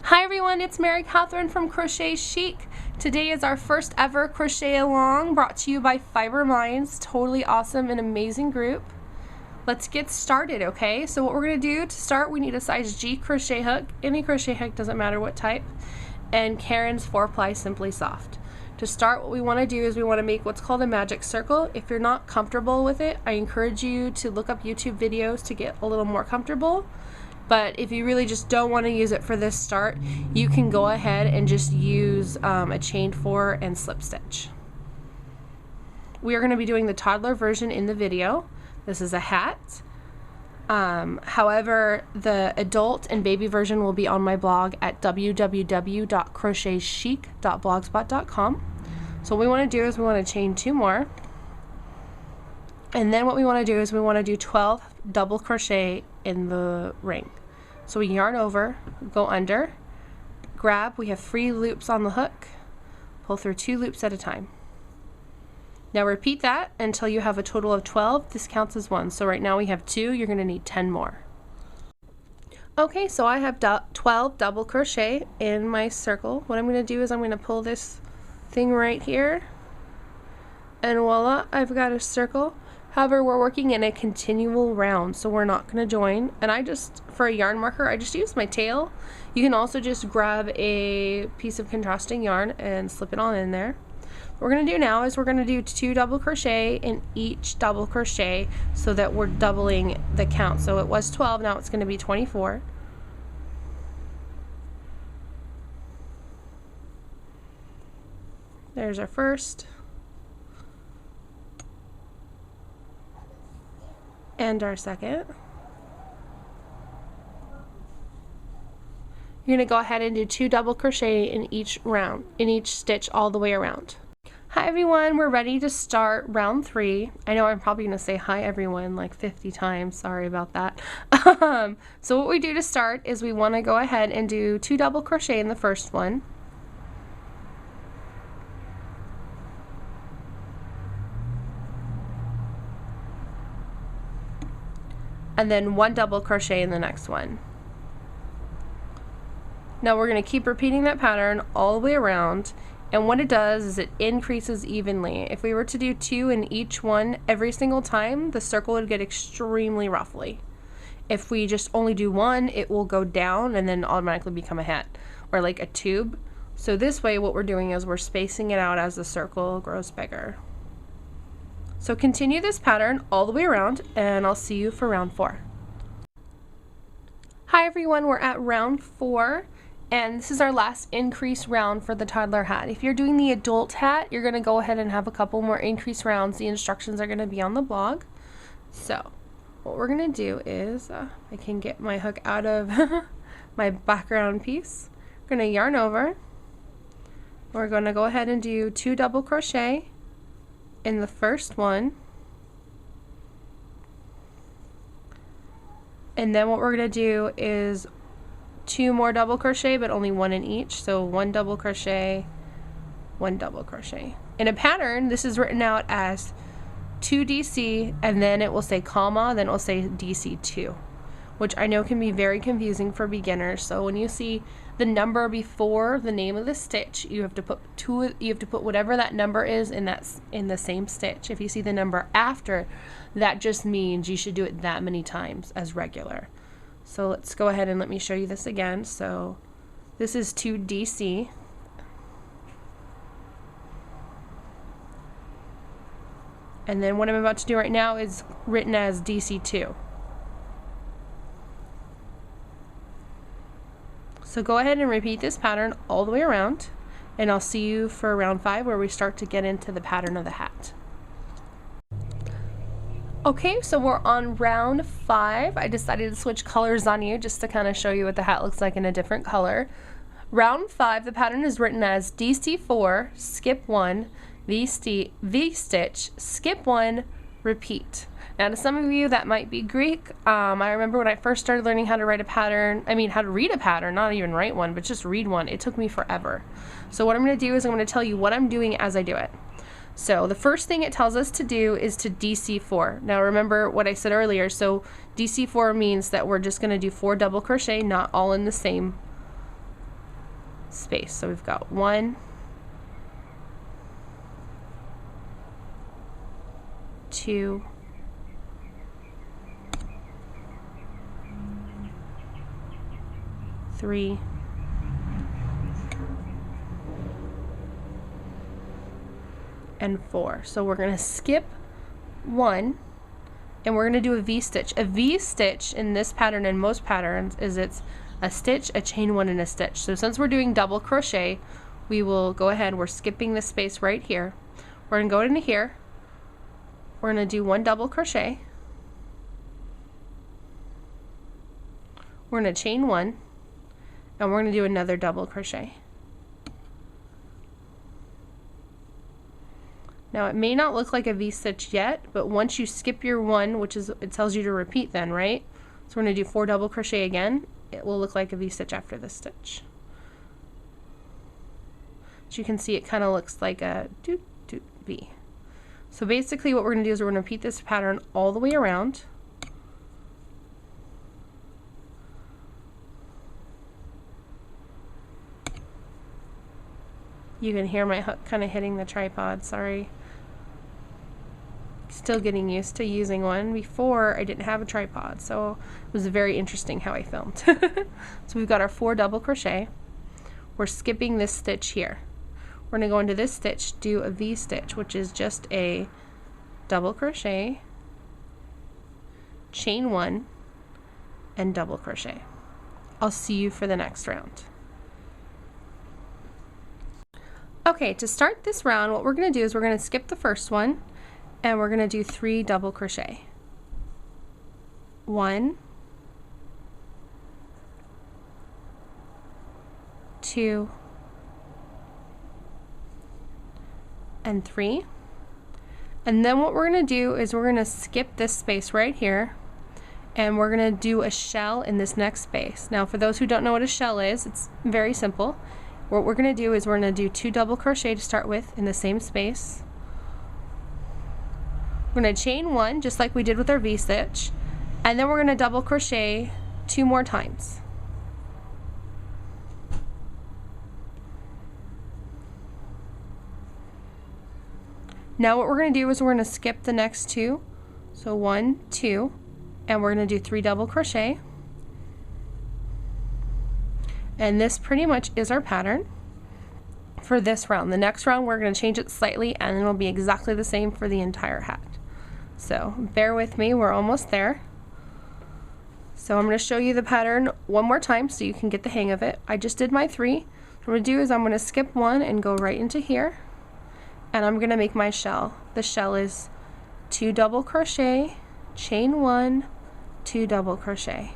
Hi everyone, it's Mary Catherine from Crochet Chic. Today is our first ever Crochet Along brought to you by Fiber Minds. Totally awesome and amazing group. Let's get started, okay? So what we're going to do to start, we need a size G crochet hook. Any crochet hook, doesn't matter what type. And Karen's 4-ply Simply Soft. To start, what we want to do is we want to make what's called a magic circle. If you're not comfortable with it, I encourage you to look up YouTube videos to get a little more comfortable. But if you really just don't want to use it for this start, you can go ahead and just use a chain 4 and slip stitch. We are going to be doing the toddler version in the video. This is a hat. However, the adult and baby version will be on my blog at www.crochetchic.blogspot.com. So what we want to do is we want to chain 2 more. And then what we want to do is we want to do 12 double crochet in the ring. So we yarn over, go under, grab, we have 3 loops on the hook, pull through 2 loops at a time. Now repeat that until you have a total of 12. This counts as 1. So right now we have 2, you're going to need 10 more. Okay, so I have 12 double crochet in my circle. What I'm going to do is I'm going to pull this thing right here, and voila, I've got a circle. However, we're working in a continual round, so we're not going to join. And I just, for a yarn marker, I just use my tail. You can also just grab a piece of contrasting yarn and slip it on in there. What we're going to do now is we're going to do 2 double crochet in each double crochet so that we're doubling the count. So it was 12, now it's going to be 24. There's our first. And our second. You're going to go ahead and do 2 double crochet in each round, in each stitch all the way around. Hi everyone, we're ready to start round 3. I know I'm probably going to say hi everyone like 50 times, sorry about that. So what we do to start is we want to go ahead and do 2 double crochet in the first one. And then 1 double crochet in the next one. Now we're going to keep repeating that pattern all the way around, and what it does is it increases evenly. If we were to do 2 in each one every single time, the circle would get extremely ruffly. If we just only do 1, it will go down and then automatically become a hat or like a tube. So this way what we're doing is we're spacing it out as the circle grows bigger. So continue this pattern all the way around, and I'll see you for round 4. Hi everyone, we're at round 4, and this is our last increase round for the toddler hat. If you're doing the adult hat, you're going to go ahead and have a couple more increase rounds. The instructions are going to be on the blog. So what we're going to do is, I can get my hook out of my background piece. We're going to yarn over. We're going to go ahead and do 2 double crochet in the first one, and then what we're going to do is 2 more double crochet, but only 1 in each. So 1 double crochet, 1 double crochet. In a pattern, this is written out as 2 DC, and then it will say comma, then it will say DC 2, which I know can be very confusing for beginners. So when you see the number before the name of the stitch, you have to put whatever that number is in the same stitch. If you see the number after, that just means you should do it that many times as regular. So let's go ahead and let me show you this again. So this is 2 DC. And then what I'm about to do right now is written as DC 2. So go ahead and repeat this pattern all the way around, and I'll see you for round 5 where we start to get into the pattern of the hat. Okay, so we're on round 5. I decided to switch colors on you just to kind of show you what the hat looks like in a different color. Round 5, the pattern is written as DC4, skip 1, V-stitch, skip 1, repeat. Now to some of you that might be Greek. I remember when I first started learning how to write a pattern, how to read a pattern, not even write one, but just read one. It took me forever. So what I'm going to do is I'm going to tell you what I'm doing as I do it. So the first thing it tells us to do is to DC4. Now remember what I said earlier, so DC4 means that we're just going to do 4 double crochet, not all in the same space. So we've got 1, 2, 3, 4. So we're going to skip 1 and we're going to do a V-stitch. A V-stitch in this pattern and most patterns is it's a stitch, a chain 1, and a stitch. So since we're doing double crochet, we will go ahead, we're skipping this space right here. We're going to go into here. We're going to do 1 double crochet. We're going to chain 1 and we're going to do another double crochet. Now it may not look like a V-stitch yet, but once you skip your 1, which is, it tells you to repeat then, right? So we're going to do 4 double crochet again. It will look like a V-stitch after this stitch. As you can see, it kind of looks like a V. So basically what we're going to do is we're going to repeat this pattern all the way around. You can hear my hook kind of hitting the tripod, sorry. Still getting used to using one. Before I didn't have a tripod, so it was very interesting how I filmed. So we've got our 4 double crochet. We're skipping this stitch here. We're going to go into this stitch, do a V-stitch, which is just a double crochet, chain 1, and double crochet. I'll see you for the next round. Okay, to start this round, what we're going to do is we're going to skip the first one and we're going to do 3 double crochet. 1, 2, and 3. And then what we're going to do is we're going to skip this space right here and we're going to do a shell in this next space. Now for those who don't know what a shell is, it's very simple. What we're going to do is we're going to do 2 double crochet to start with in the same space. We're going to chain 1 just like we did with our V-stitch, and then we're going to double crochet 2 more times. Now what we're going to do is we're going to skip the next 2. So 1, 2, and we're going to do 3 double crochet. And this pretty much is our pattern for this round. The next round we're going to change it slightly and it'll be exactly the same for the entire hat. So bear with me, we're almost there. So I'm going to show you the pattern one more time so you can get the hang of it. I just did my 3. What I'm going to do is I'm going to skip 1 and go right into here. And I'm going to make my shell. The shell is 2 double crochet, chain 1, 2 double crochet.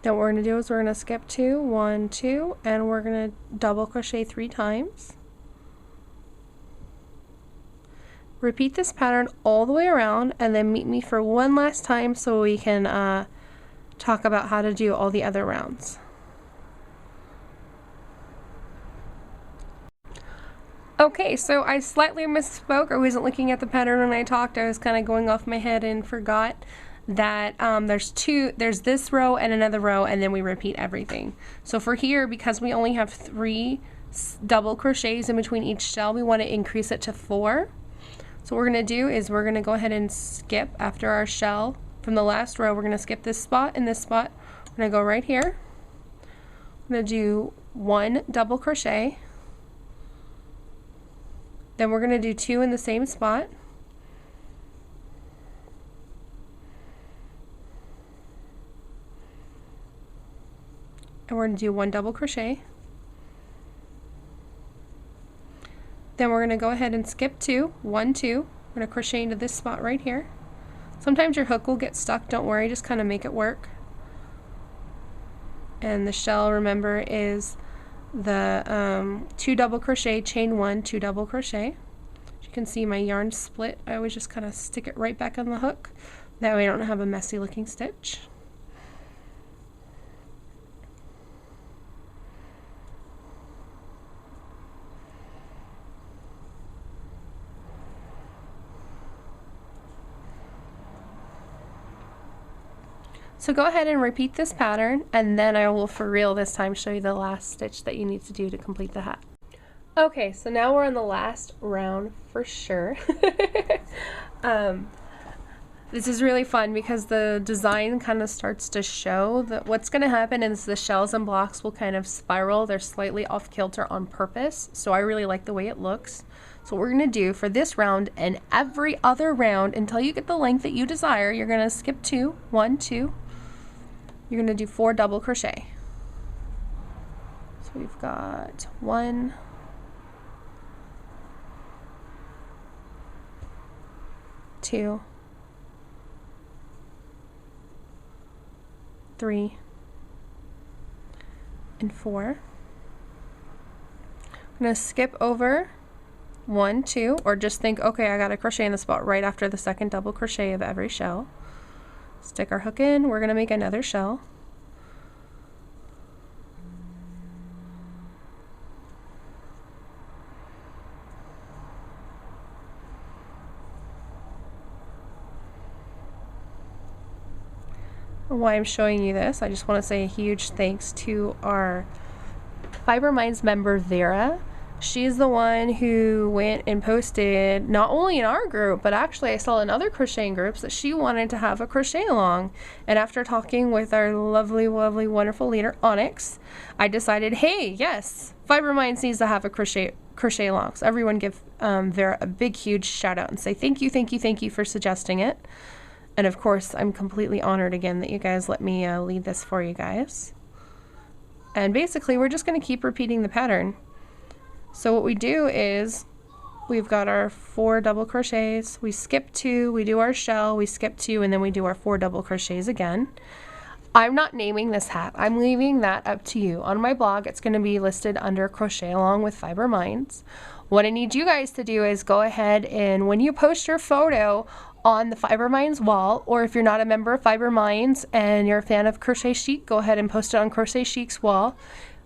Then what we're going to do is we're going to skip 2, 1, 2, and we're going to double crochet 3 times. Repeat this pattern all the way around and then meet me for one last time so we can talk about how to do all the other rounds. Okay, so I slightly misspoke. I wasn't looking at the pattern when I talked. I was kind of going off my head and forgot that there's this row and another row, and then we repeat everything. So for here, because we only have 3 double crochets in between each shell, we want to increase it to 4. So what we're going to do is we're going to go ahead and skip after our shell from the last row. We're going to skip this spot and this spot. We're going to go right here. We're going to do 1 double crochet. Then we're going to do 2 in the same spot. And we're going to do 1 double crochet. Then we're going to go ahead and skip 2, 1, 2. We're going to crochet into this spot right here. Sometimes your hook will get stuck, don't worry, just kind of make it work. And the shell, remember, is the 2 double crochet, chain 1, 2 double crochet. As you can see, my yarn split. I always just kind of stick it right back on the hook. That way I don't have a messy looking stitch. So go ahead and repeat this pattern, and then I will for real this time show you the last stitch that you need to do to complete the hat. Okay, so now we're on the last round for sure. This is really fun because the design kind of starts to show that what's going to happen is the shells and blocks will kind of spiral. They're slightly off kilter on purpose, so I really like the way it looks. So what we're going to do for this round and every other round until you get the length that you desire, you're going to skip 2, 1, 2. You're going to do 4 double crochet. So we've got 1, 2, 3, and 4. I'm going to skip over 1, 2, or just think, okay, I got a crochet in the spot right after the second double crochet of every shell. Stick our hook in, we're going to make another shell. Why I'm showing you this, I just want to say a huge thanks to our Fiber Minds member Vera. She's the one who went and posted not only in our group, but actually I saw in other crocheting groups that she wanted to have a crochet along. And after talking with our lovely, lovely, wonderful leader Onyx, I decided, hey, yes, Fiber Minds needs to have a crochet along. So everyone give Vera a big, huge shout out and say thank you, thank you, thank you for suggesting it. And of course, I'm completely honored again that you guys let me lead this for you guys. And basically, we're just going to keep repeating the pattern. So what we do is, we've got our 4 double crochets, we skip 2, we do our shell, we skip 2, and then we do our 4 double crochets again. I'm not naming this hat. I'm leaving that up to you. On my blog, it's going to be listed under Crochet Along with Fiber Minds. What I need you guys to do is go ahead and when you post your photo on the Fiber Minds wall, or if you're not a member of Fiber Minds and you're a fan of Crochet Chic, go ahead and post it on Crochet Chic's wall.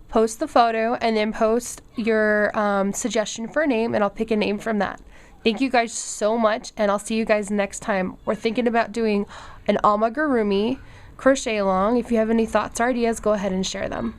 Post the photo and then post your suggestion for a name, and I'll pick a name from that. Thank you guys so much, and I'll see you guys next time. We're thinking about doing an amigurumi crochet along. If you have any thoughts or ideas, go ahead and share them.